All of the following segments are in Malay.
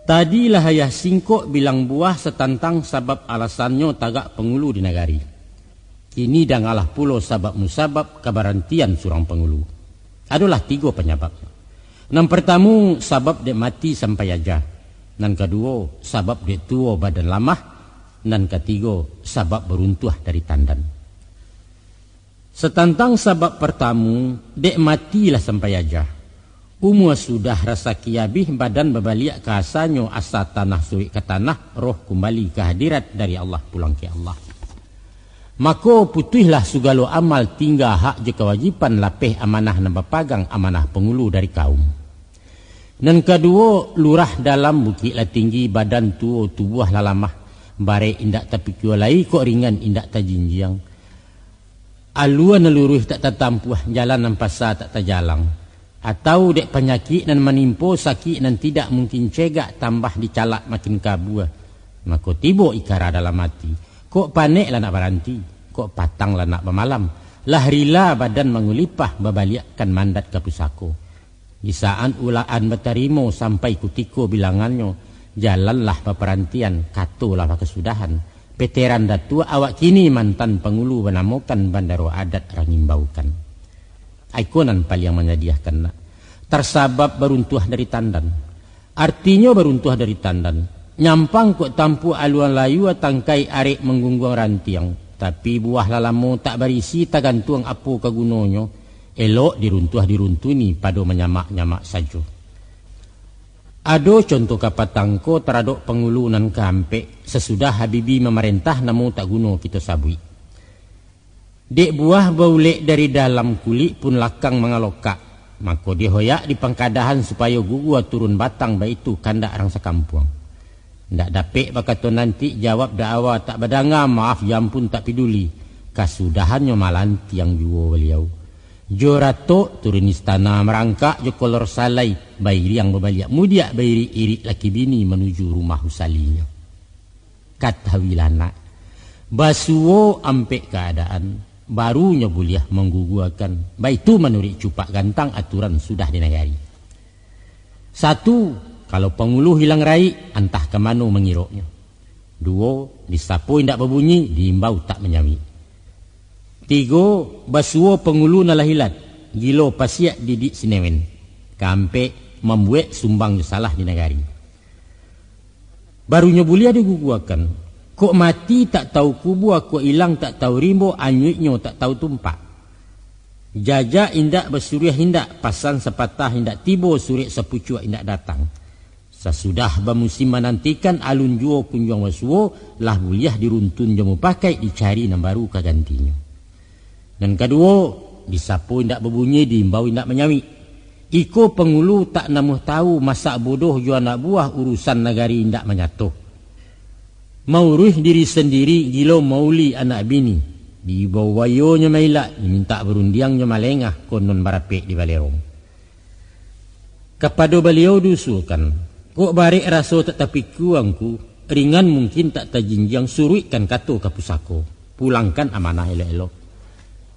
Tadilah ayah singkok bilang buah setantang sabab alasannya tagak pengulu di negari. Kini dah ngalah pulau sabab musabab keberhentian surang pengulu. Adalah 3 penyebab. Yang pertama sabab dek mati sampai aja. Yang kedua sabab dek tua badan lamah. Dan ketiga sabab beruntuh dari tandan. Setantang sabab pertama dek matilah sampai aja. Umur sudah rasa kiabih badan berbalik ke asalnya asa tanah suri ke tanah roh kembali ke hadirat dari Allah pulang ke Allah. Maka putihlah segala amal tinggal hak je kewajipan lapeh amanah dan berpagang amanah pengulu dari kaum. Dan kedua lurah dalam bukit lah tinggi badan tua tubuh lah lamah bare indak tapi kualai kok ringan indak tajinjiang. Aluan luruh tak tertampuh jalan dan pasar tak terjalang. Atau dek penyakit dan menimpo sakit dan tidak mungkin cegak tambah dicalak makin kabur. Maka tiba ikara dalam hati. Kok panik lah nak berhenti. Kok patang lah nak bermalam. Lah rila badan mengulipah berbaliakkan mandat ke pusako. Di saat ulaan berterima sampai kutiko bilangannya. Jalanlah peperantian katulah kesudahan. Veteran datua awak kini mantan pengulu menamukan bandaro adat rangimbaukan. Ikonan paling menyediakan nak. Tersabab beruntuh dari tandan. Artinya beruntuh dari tandan. Nyampang kok tampu aluan layu tangkai arek menggunggung rantiang. Tapi buah lalamu tak berisi tak gantung apa kegunonyo. Elok diruntuh ni pada menyamak-nyamak saja. Ado contoh kapatangko teradok pengulunan kampe sesudah Habibi memerintah namun tak guno kita sabui. Dek buah baulek dari dalam kulit pun lakang mengalokak. Maka dihoyak di pangkadahan supaya gugua turun batang baitu kandak orang sekampung. Ndak dapet bakato nanti jawab dakwa tak badanga maaf jam pun tak peduli. Kasudahannya malanti yang juo beliau. Jorato turun istana merangkak jo kolor salai bairi yang berbalik mudiak bairi irik laki bini menuju rumah usalinya. Kata wilana basuo ampek keadaan. Barunya buliah mengguguakan. Baitu menurut cupak gantang aturan sudah di negari. 1. Kalau pengulu hilang rai, entah ke mana mengiroknya. 2. Disapu indak berbunyi, diimbau tak menyami. 3. Basuo pengulu nalah hilat. Gilo pasiak didik sinewen. Kampe membuat sumbang salah di negari. Barunya buliah diguguakan. Kok mati tak tahu kubu, kok hilang tak tahu rimbo, anyuiknya tak tahu tumpak. Jajak indak bersuriah hindak, pasan sepatah hindak tibo, surik sepucuk hindak datang. Sesudah bermusim menantikan alun juo kunjung wasuo, lah buliah diruntun jamu pakai dicari yang baru kegantinya. Dan kedua, disapu hindak berbunyi, diimbau hindak menyawi. Iko pengulu tak namuh tahu masak bodoh jua anak buah urusan negari hindak menyatuh. Mauruh diri sendiri gilo mauli anak bini. Di bawah wayonya maila diminta berundiangnya malengah konon barapek di balerong. Kepada beliau dusulkan, kok barek raso tetapi kuangku ringan mungkin tak tajinjang suruikan kato ke pusako. Pulangkan amanah elok-elok.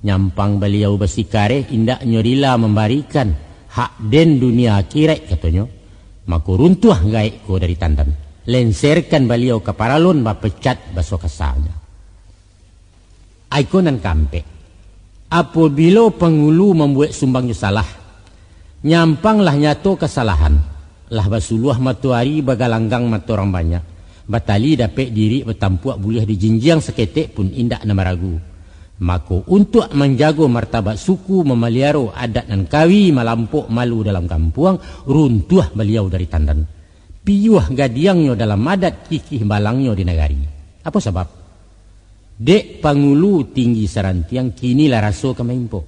Nyampang beliau bersikare indak nyorila membarikan hak den dunia akhirat katanya. Maka runtuh gaek ko dari tandan. Lenserkan beliau ke paralon bapecat baso kasalnya. Ikonan kampe. Apabila pengulu membuat sumbangnya salah, nyampanglah nyato kesalahan. Lah basuluah matuari bagalanggang matu orang banyak. Batali dapat diri bertampuak buliah di jinjiang seketik pun indak nama ragu. Maka untuk menjaga martabat suku memeliara adat dan kawi malampuk malu dalam kampung, runtuh beliau dari tandan. Piyuh gadiangnya dalam adat kikih balangnya di negari. Apa sebab? Dek pangulu tinggi serantiang kini lah raso kemempo.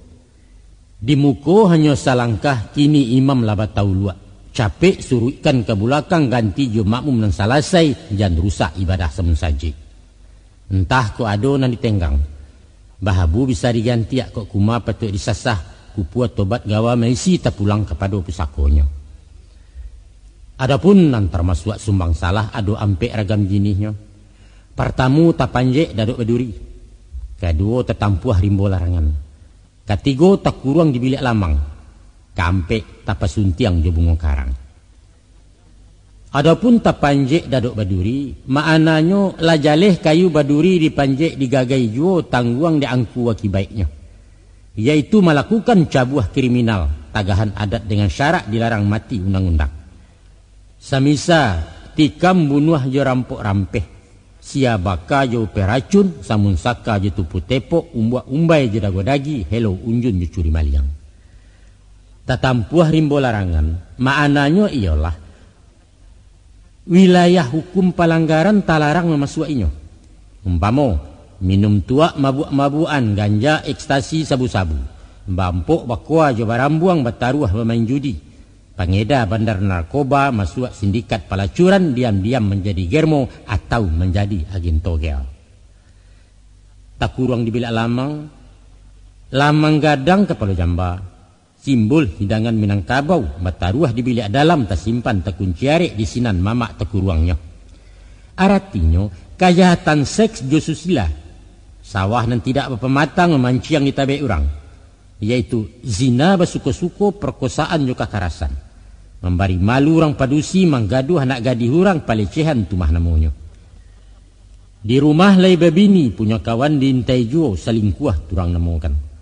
Di muko hanya salangkah kini imam lah batau luak. Capek suruhkan ke belakang ganti jo makmum dan salasai jangan rusak ibadah semen saja. Entah ko ado nan ditenggang. Bahabu bisa diganti kok kuma patut disasah. Kupuat tobat gawa meisi tak pulang kepada pusakonya. Adapun nan termasuk sumbang salah ado ampek ragam jinihnya. Pertamu tak panjek daduk beduri. Kedua tetampuah rimbo larangan. Ketiga tak kurang di bilik lamang. Kampek tak pasuntiang jo bunga karang. Adapun tapanjek daduk baduri, maknanya lajaleh kayu baduri dipanjek digagai juo tangguang diangku akibatnya, yaitu melakukan cabuah kriminal, tagahan adat dengan syarat dilarang mati undang-undang. Samisa tikam bunuh jo rampok rampeh, siabaka jo peracun, samun saka jo tupu tepok, umbai jo dago dagi, hello unjun jo curi maliang. Tatampuah rimbo larangan, maknanya ialah wilayah hukum pelanggaran talarang memasukinya. Umpamo minum tuak mabuk-mabuan, ganja, ekstasi, sabu-sabu, bampok bakwa jo barambuang bataruah bermain judi, pangeda bandar narkoba, masuk sindikat pelacuran, diam-diam menjadi germo atau menjadi agen togel. Tak kurang di bilik lamang gadang kepala jamba, simbol hidangan Minangkabau, bataruah di bilik dalam tersimpan terkunciare di sinan mamak tekuruangnya. Artinya kejahatan seks josusila, sawah dan tidak berpematang memanciang di tabe orang, yaitu zina basuko-suko, perkosaan juga kekerasan, membari malu orang padusi, menggaduh anak gadis orang, pelecehan tumah namanya. Di rumah lai babini punya kawan diintai juo, selingkuh turang namokan.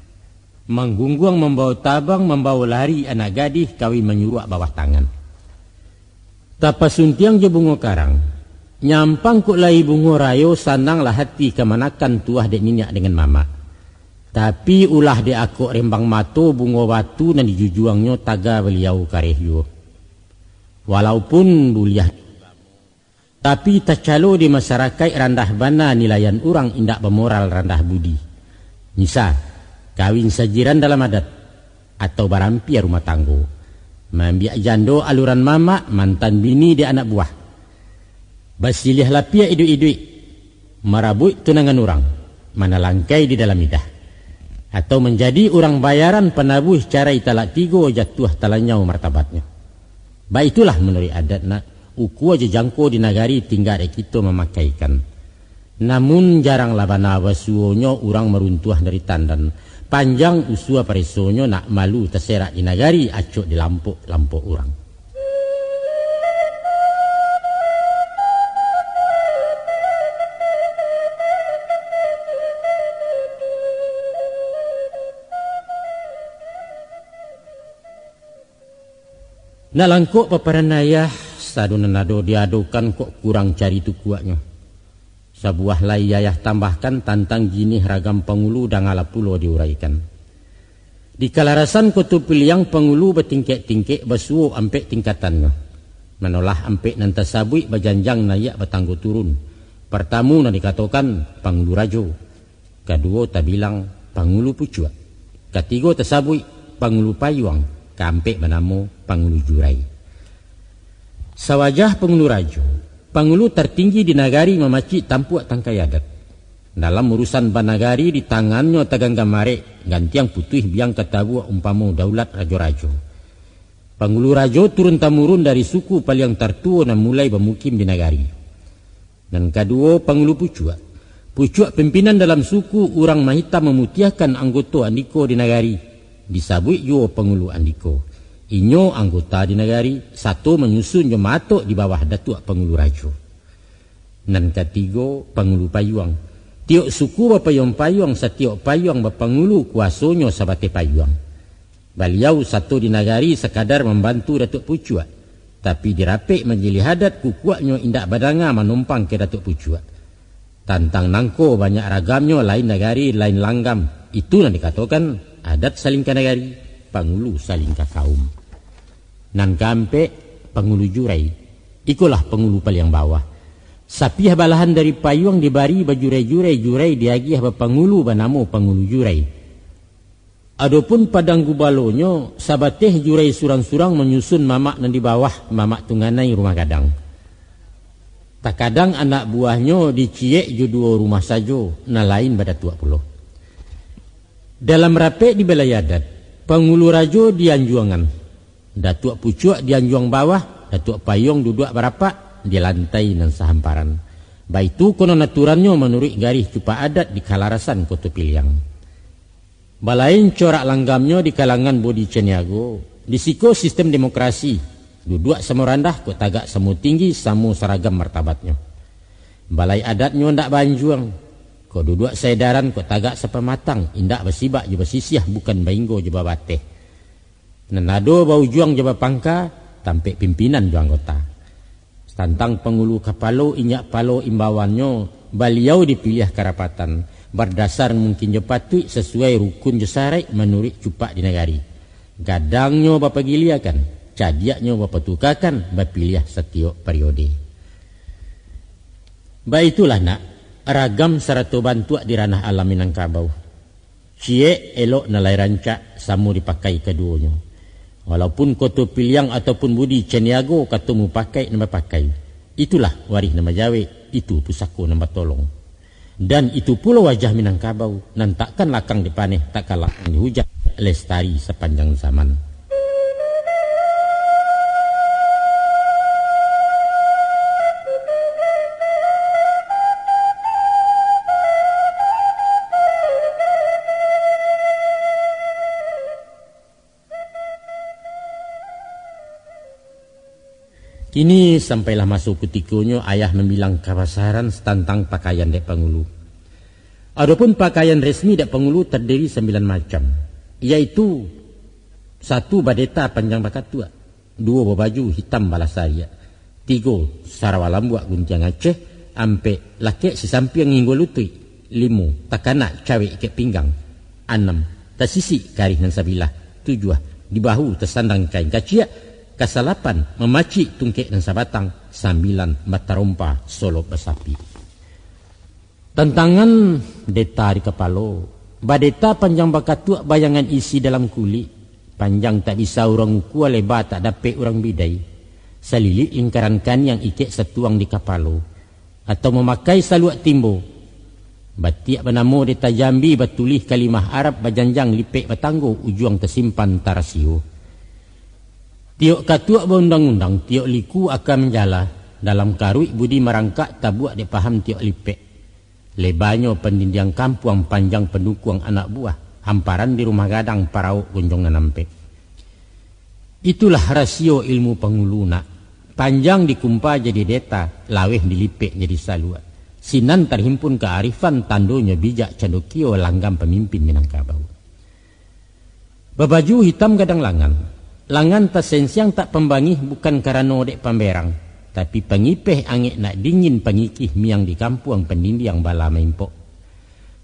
Menggungguang membawa tabang, membawa lari anak gadis, kawin menyuruh bawah tangan. Tapasuntiang je bungo karang, nyampang kuk lai bungo rayo, sananglah hati kemanakan tuah dek ninyak dengan mama. Tapi ulah dek akuk rembang mato bungo watu dan dijujuangnya taga beliau karehyo. Walaupun buliah, tapi tak calo di masyarakat randah bana nilayan orang indak bermoral randah budi. Nisa kawin sajiran dalam adat atau barampia rumah tanggo, membiak jando aluran mama, mantan bini di anak buah, basilih lapia idui-idui, marabut tunangan orang, mana langkai di dalam idah, atau menjadi orang bayaran penabuh cara italak tigo jatuh talanyau martabatnya. Baik itulah menurut adat nak uku aja jangko di nagari tinggal kita memakaikan. Namun jarang labana wasuonyo orang meruntuh dari tandan. Panjang usua paresonyo nak malu terserak di nagari acuk di lampok orang. Nalangkok paparanayah sadunan nado diadokan kok kurang cari tu kuatnya. Sebuah layayah tambahkan tantang jinih ragam pengulu dan ala pulau diuraikan. Di kalarasan kutub piliang pengulu bertingkek-tingkek bersuo ampek tingkatannya. Menolah ampek nanti sabui berjanjang nayak bertangguh turun. Pertama nak dikatakan pengulu rajo. Kedua tak bilang pengulu pucuak. Ketiga tersabui pengulu payuang. Kampek bernama pengulu jurai. Sawajah pengulu rajo, pengulu tertinggi di nagari memacik tampuak tangkai adat. Dalam urusan banagari di tangannya tagang gamare, gantiang putih biang ketabuak umpamo daulat rajo-rajo. Pengulu rajo turun-temurun dari suku paling tertua dan mulai bermukim di nagari. Dan kedua pengulu pucuak. Pucuak pimpinan dalam suku orang Mahita memutiahkan anggota andiko di nagari. Disabui juga pengulu andiko. Inyo anggota di nagari, satu menyusun jo matok di bawah datuk pengulu rajo. Dan ketiga pengulu payuang. Tiok suku berpayung-payung, setiok payung berpengulu kuasonyo sabate payuang. Beliau satu di nagari sekadar membantu datuk pucuak. Tapi dirapik menjadi hadat kukuaknya indak badanga menumpang ke datuk pucuak. Tantang nangko banyak ragamnya, lain nagari, lain langgam. Itu yang dikatakan adat saling ke nagari, pengulu saling ke kaum. Nan kampe pengulu jurai, ikulah pengulu paling bawah. Sapiah balahan dari payung dibari bajurai-jurai diagiah bapangulu banamo pengulu jurai. Adapun padang gubalonyo sabateh jurai surang-surang menyusun mamak nan di bawah mamak tunganai rumah gadang. Tak kadang anak buahnya diciek juduo rumah sajo, na lain pada tua pulau. Dalam rapek di balai adat, pengulu rajo dianjuangan, datuk pucuk dianjuang bawah, datuk payung duduk berapak di lantai dan sehamparan. Baitu konon aturannya menurut garis cupa adat di kalarasan Kota Piliang. Balain corak langgamnya di kalangan bodi Ceniago, di siko sistem demokrasi, Duduk sama rendah kok tagak semu tinggi samu seragam martabatnya. Balai adatnya ndak banjuang. Kok duduk sedaran kok tagak sepematang, indak bersibak je bersisiah bukan bainggo je babateh. Nenado bau juang je pangka tampek pimpinan ju anggota. Tantang pengulu kapalo inyak palo imbawannya, beliau dipilih karapatan berdasar mungkin je patut sesuai rukun je sarai menurut cupak di negari. Gadangnya bapa giliakan, cadiaknya bapa tukakan, bapilih setiap periode. Baitulah nak, ragam serato bantuak di ranah alam Minangkabau. Cie elok nalai rancak samu dipakai keduanya. Walaupun koto piliang ataupun budi ceniago katamu pakai nama pakai. Itulah waris nama Jawa, itu pusako nama tolong. Dan itu pula wajah Minangkabau, nan takkan lakang dipaneh, tak kalah dihujat, lestari sepanjang zaman. Kini sampailah masuk ketikanya ayah membilang kawasaran tentang pakaian dek pengulu. Adapun pakaian resmi dek pengulu terdiri 9 macam, yaitu 1 badeta panjang bakat tua, 2 baju hitam balasaria, 3 sarawalam buat guntiang Aceh, ampe laki sesamping nginggo lutui, 5 takana cawe ikat pinggang, 6 tasisi karih nan sabilah, 7 di bahu tersandang kain kacia, Kasalapan memaci tungkek dan sabatang, 9 mata rompa solok besapi. Tentangan deta di kepala, badeta panjang bakat tua bayangan isi dalam kulit, panjang tak bisa orang uku, lebar tak dapat orang bidai, selilik lingkaran kan yang ikek setuang di kepala, atau memakai saluak timbo, batiak benamo deta Jambi batulih kalimah Arab bajanjang lipek batanggo ujung tersimpan tarasio. Tiok katuak berundang-undang, tiok liku akan menjala. Dalam karui budi merangkak tabuak dia faham tiok lipek. Lebarnya pendinding kampung panjang pendukung anak buah. Hamparan di rumah gadang parauk gunjong nampe. Itulah rasio ilmu penguluna. Panjang dikumpa jadi deta, laweh dilipek jadi salua. Sinan terhimpun kearifan tandonya bijak candokio langgam pemimpin Minangkabau. Babaju hitam gadang langan. Langan tersensiang tak pembangih bukan karena dek pamberang, tapi pengipeh angin nak dingin pengikih miang di kampung pendinding bala maimpok.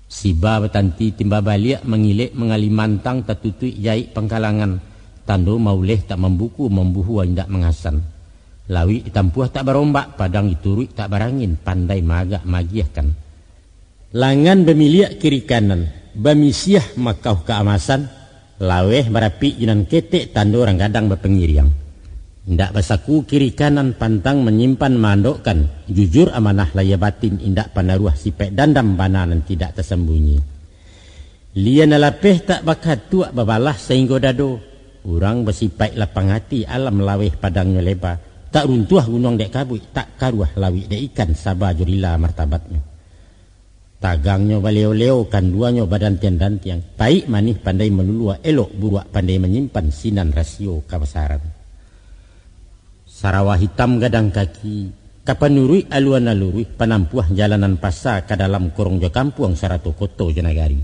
Siba betanti timba baliak mengilik mengali mantang tatutui jai pengkalangan, tando mauleh tak membuku membuhu indak mengasan. Lawi ditampuah tak berombak, padang iturui tak barangin, pandai magak magiahkan. Langan bemiliak kiri kanan, bamisiah makau keamasan, laweh berapi jinan ketek tando orang gadang berpengiriang. Indak basaku kiri kanan pantang menyimpan mandokkan. Jujur amanah laya batin indak panaruah sipek dandam bananan tidak tersembunyi. Lian alapeh tak bakat tuak babalah sehingga dado. Urang bersipek lapang hati alam laweh padangnya lebar. Tak runtuh gunung dek kabui, tak karuah lawi dek ikan sabar jurila martabatnya. Tagangnya baleo-leo kanduannya badan tiang-tiang. Baik manih pandai melulua elok buruak pandai menyimpan sinan rasio kawasaran. Sarawah hitam gadang kaki. Kapanurui aluan alurui penampuah jalanan pasar ke dalam korongjo kampung sarato koto jenagari.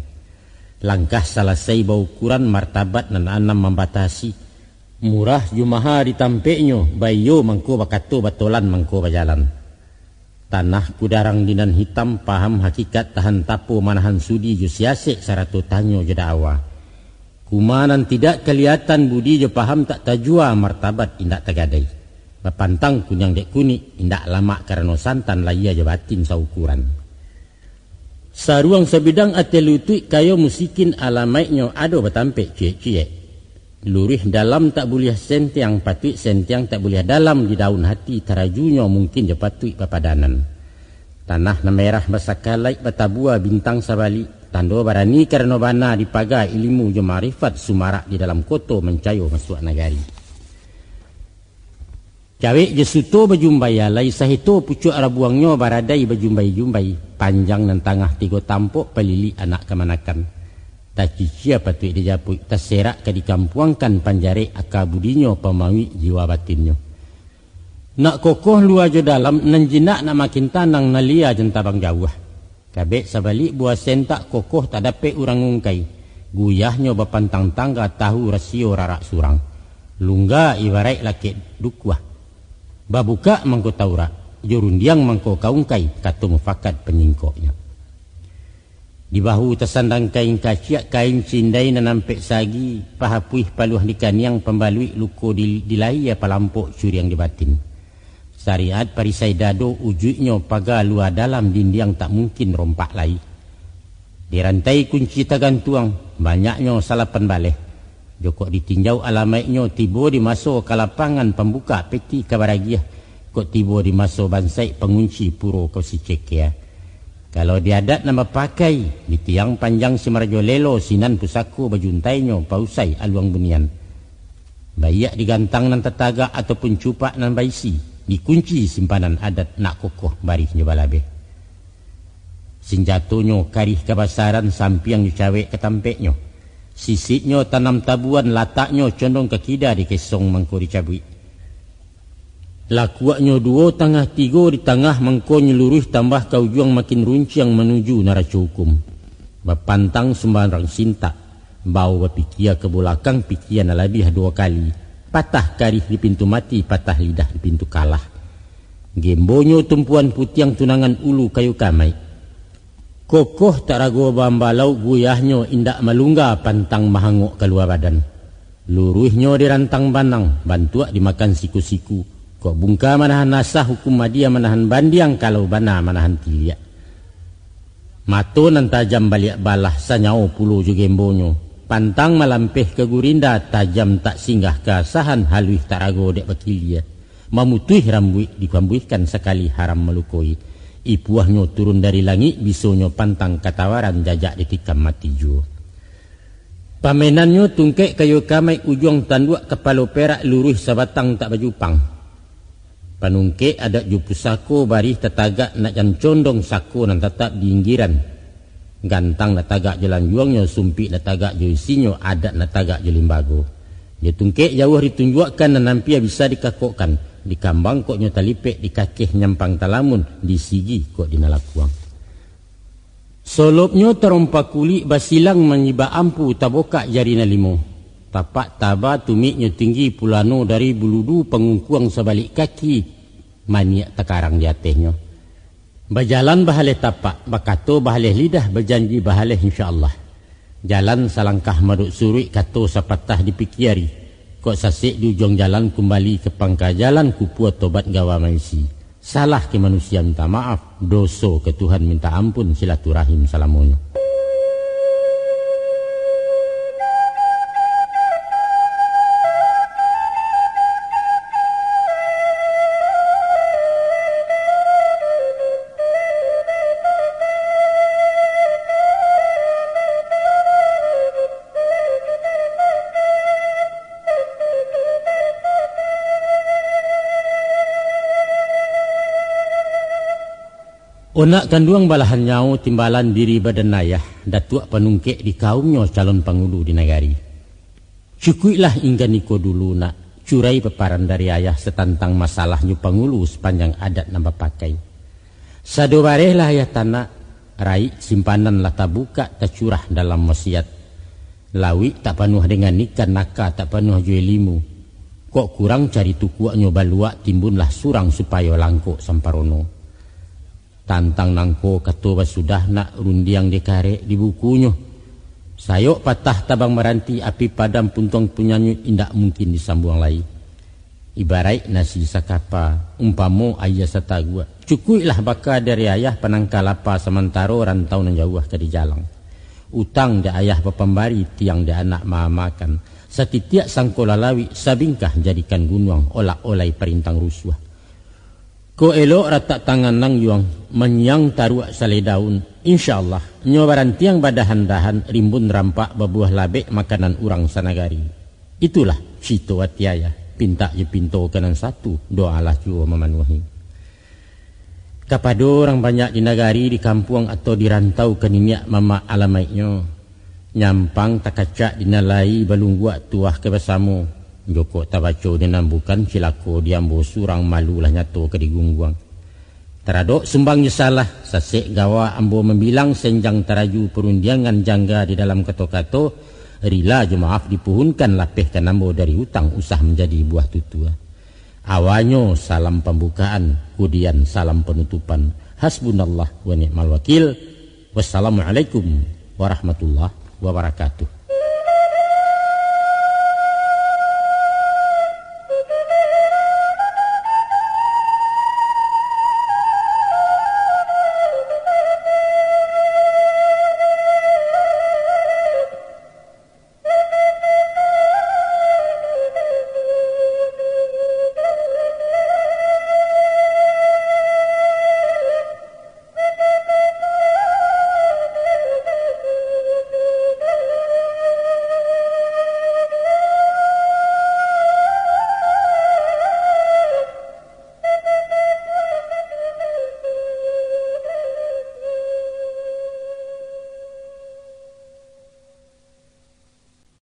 Langkah selesai bau ukuran martabat nan anam membatasi. Murah jumaha ditampeknya bayo mangko bakato batolan mangko bajalan. Tanah kudarang dinan hitam paham hakikat tahan tapo manahan sudi jo siasek sarato tanyo jeda awa. Kumanan tidak kelihatan budi jo paham tak tajua martabat indak tagadai. Bapantang kunyang dek kuni indak lama karena santan laya jo batin saukuran. Saruang sebidang ate lutui kayo musikin alamaiknya ado batampek cie-cie. Lurih dalam tak boleh sentiang patui sentiang tak boleh dalam di daun hati tarajunya mungkin je patui papadanan. Tanah na merah basakalai batabua bintang sabali tando barani karena bana dipagai ilmu je marifat sumarak di dalam koto mencayo masuk negari. Cawe je suto bajumbai alai sahito pucuk arabuangnya baradai bajumbai-jumbai panjang dan tangah 3 tampuk pelili anak kemanakan. Tacicia patut dijapui, terserak ke dikampuangkan panjare akabudinyo pemawi jiwa batinnya. Nak kokoh lu aja dalam, nan jinak nak makin tanang nalia jentabang jauh. Kabek sabalik buah sentak kokoh tak dapat urang ngungkai. Guyahnya bapantang tangga tahu rasio rarak surang. Lungga ibarat laki dukwah. Babuka mangko taura, jurundiang mangko kaungkai, kata mufakat penyingkoknya. Di bahu tersandang kain kaciak, kain cindai nampek sagi, pahapuih paluh dikaniang pembalui luko dilai palampok curiang di batin. Syariat parisai dado ujuknya pagar luar dalam dindiang tak mungkin rompak lai. Dirantai kunci tagantuang, banyaknya salapan baleh. Jokok ditinjau alamatnya tiba di masuk ke lapangan pembuka peti kabaragiah. Kok tiba di masuk bansai pengunci puro kau si cekia. Kalau diadat nama pakai, di tiang panjang si Marjo Lelo sinan pusaku bajuntainya pausai aluang bunian. Bayak digantang nan tetaga ataupun cupak nan baisi, dikunci simpanan adat nak kokoh barihnya balabe. Senjatonyo karih kebasaran sampiang dicawek ketampeknya. Sisitnya tanam tabuan, lataknya condong ke kida di kesong mangko dicabui. Lakuaknya dua tangah tiga di tengah mangko nyeluruh tambah kau juang makin runciang menuju neraca hukum. Bapantang sembarang sinta, bau bapikia ke belakang pikian alabih dua kali. Patah karih di pintu mati, patah lidah di pintu kalah. Gembonyo tumpuan putiang tunangan ulu kayu kamai. Kokoh tak ragu bambalau guyahnya indak malungga pantang mahangok keluar badan. Luruhnya dirantang banang, bantuak dimakan siku-siku. Kok bungka manahan nasah hukum madia manahan bandiang kalau bana manahan tiliak. Mato nan tajam balik balah sanyau puluh ju gembonyo. Pantang malampeh ke gurinda tajam tak singgah keasahan haluih tak ragu dek bakilia. Mamutuih rambuih dikambuihkan sekali haram melukoi. Ipuahnya turun dari langit bisonyo pantang katawaran jajak ditikam mati juo. Pamenannya tungkek kayu kamai ujung tanduk kepala perak luruh sabatang tak bajupang. Panungke ada jupu sako barih tetagak nak jan condong sako nan tetap diinggiran. Gantang nak tagak jalan juangnya sumpik nak tagak joisinyo adat nak tagak jelimbago. Dia tungke jauh ditunjukkan dan nampia bisa dikakokkan. Di kambang kok nyota lipek, di kakeh nyampang talamun, di sigi kok dinalakuang. Solopnya terompak kulit basilang menyiba ampu taboka jarina limo. Tapak taba tumiknya tinggi pulano dari buludu pengungkuang sebalik kaki. Maniak tekarang di atasnya. Berjalan bahaleh tapak, bakato bahaleh lidah, berjanji bahaleh insyaAllah. Jalan salangkah maduk surui kato sapatah dipikiari. Kok sasik di ujung jalan kembali ke pangkal jalan kupuat tobat gawa maisi. Salah ke manusia minta maaf, dosa ke Tuhan minta ampun, silaturahim salamunyo. Onak kanduang balahan nyau timbalan diri badan ayah, datuak penungkek di kaumnya calon pangulu di negari. Cukuilah hingga niko dulu nak curai peparan dari ayah setantang masalahnya pangulu sepanjang adat nambah pakai. Sado barehlah ayah tanah, rai simpanan lah tak buka tak curah dalam wasiat. Lawi tak penuh dengan ikan naka tak penuh juelimu. Kok kurang cari tukuaknya baluak timbunlah surang supaya langkok samparono. Tantang nangko katoba sudah nak rundiang dekare di bukunya. Sayok patah tabang meranti api padam puntong punyanya indak mungkin disambung lagi. Ibarat nasi sakapa umpamo ayah satagua. Cukuilah baka dari ayah penangkal apa sementara rantau nan jauh ke di jalang. Utang dia ayah pepembari tiang dia anak makan. Setitiak sangko lalawi sabingkah jadikan gunung olak-olai perintang rusuh. Ko elok ratak tangan nang yuang menyang taruak sale daun. InsyaAllah nyobaran tiang badahan-dahan rimbun rampak babuah labek makanan urang sanagari. Itulah cito watiaya. Pinta je pinto kanan satu doalah jua memenuhi. Kepada orang banyak di negari, di kampung atau di rantau ke niniak mama alamaitnya. Nyampang takacak dinalai balungguak tuah ke besamu. Joko tabaco dinambukan cilako diambo surang malu lah nyato ke digungguang. Teradok sumbangnya salah, sasek gawa ambo membilang senjang teraju perundiangan jangga di dalam kato-kato, rila je maaf dipuhunkan lapehkan ambo dari hutang usah menjadi buah tutua. Awanyo salam pembukaan, kemudian salam penutupan. Hasbunallah wa ni'mal wakil. Wassalamualaikum warahmatullahi wabarakatuh.